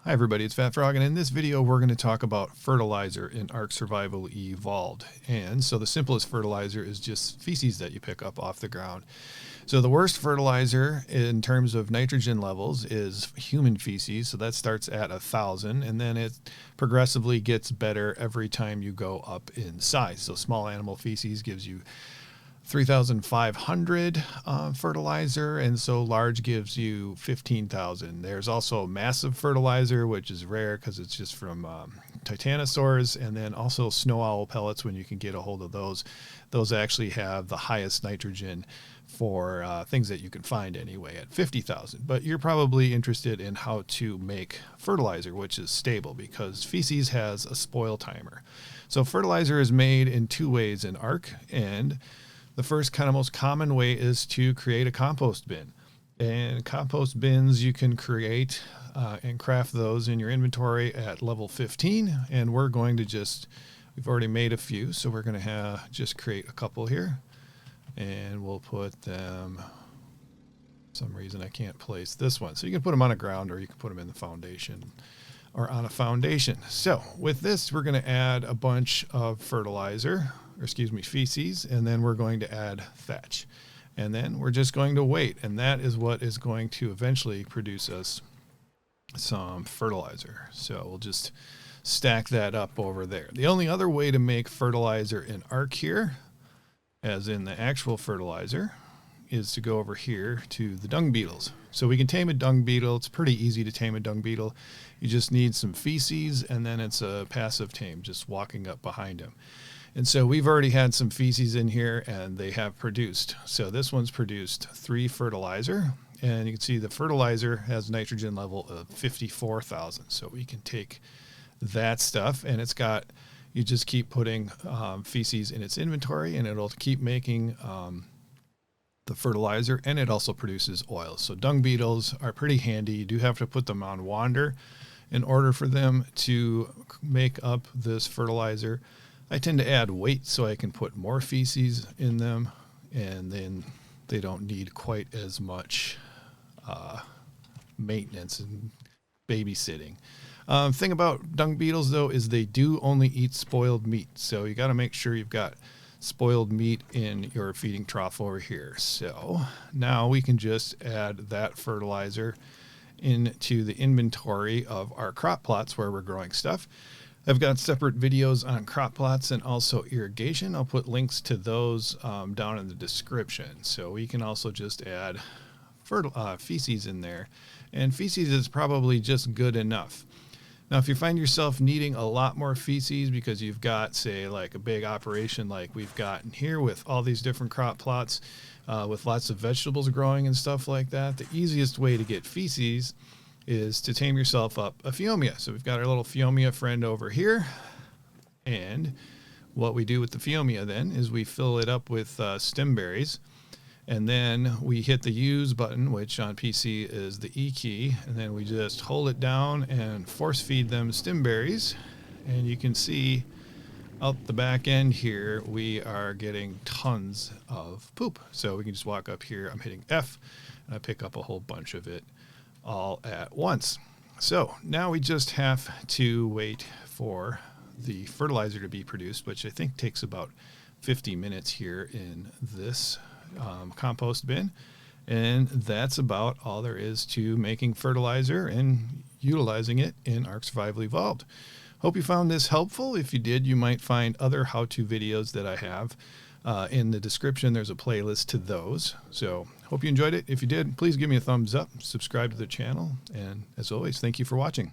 Hi everybody, it's Fat Frog, and in this video we're going to talk about fertilizer in Ark Survival Evolved. And so the simplest fertilizer is just feces that you pick up off the ground. So the worst fertilizer in terms of nitrogen levels is human feces, so that starts at 1,000, and then it progressively gets better every time you go up in size. So small animal feces gives you 3,500 fertilizer, and so large gives you 15,000. There's also massive fertilizer, which is rare because it's just from titanosaurs, and then also snow owl pellets when you can get a hold of those. Those actually have the highest nitrogen for things that you can find anyway at 50,000. But you're probably interested in how to make fertilizer, which is stable because feces has a spoil timer. So fertilizer is made in two ways in Ark, and the first kind of most common way is to create a compost bin. And compost bins you can create and craft those in your inventory at level 15. And we're going to we've already made a few, so we're going to just create a couple here. And we'll put them, for some reason I can't place this one. So you can put them on the ground or you can put them in the foundation or on a foundation. So with this, we're going to add a bunch of fertilizer, feces, and then we're going to add thatch. And then we're just going to wait, and that is what is going to eventually produce us some fertilizer. So we'll just stack that up over there. The only other way to make fertilizer in Ark here, as in the actual fertilizer, is to go over here to the dung beetles. So we can tame a dung beetle. It's pretty easy to tame a dung beetle. You just need some feces, and then it's a passive tame, just walking up behind him. And so we've already had some feces in here, and they have produced. So this one's produced 3 fertilizer, and you can see the fertilizer has nitrogen level of 54,000. So we can take that stuff, and it's got, you just keep putting feces in its inventory, and it'll keep making the fertilizer, and it also produces oil. So dung beetles are pretty handy. You do have to put them on wander in order for them to make up this fertilizer. I tend to add weight so I can put more feces in them, and then they don't need quite as much maintenance and babysitting. Thing about dung beetles though is they do only eat spoiled meat, so you got to make sure you've got spoiled meat in your feeding trough over here. So now we can just add that fertilizer into the inventory of our crop plots where we're growing stuff. I've got separate videos on crop plots and also irrigation. I'll put links to those down in the description. So we can also just add feces in there, and feces is probably just good enough. Now, if you find yourself needing a lot more feces because you've got, say, like a big operation like we've got in here with all these different crop plots with lots of vegetables growing and stuff like that, the easiest way to get feces is to tame yourself up a Phiomia. So we've got our little Phiomia friend over here, and what we do with the Phiomia then is we fill it up with stem berries, and then we hit the use button, which on PC is the E key, and then we just hold it down and force feed them stem berries, and you can see out the back end here we are getting tons of poop. So we can just walk up here, I'm hitting F, and I pick up a whole bunch of it all at once. So now we just have to wait for the fertilizer to be produced, which I think takes about 50 minutes here in this compost bin. And that's about all there is to making fertilizer and utilizing it in Ark Survival Evolved. Hope you found this helpful. If you did, you might find other how-to videos that I have in the description. There's a playlist to those. So hope you enjoyed it. If you did, please give me a thumbs up, subscribe to the channel, and as always, thank you for watching.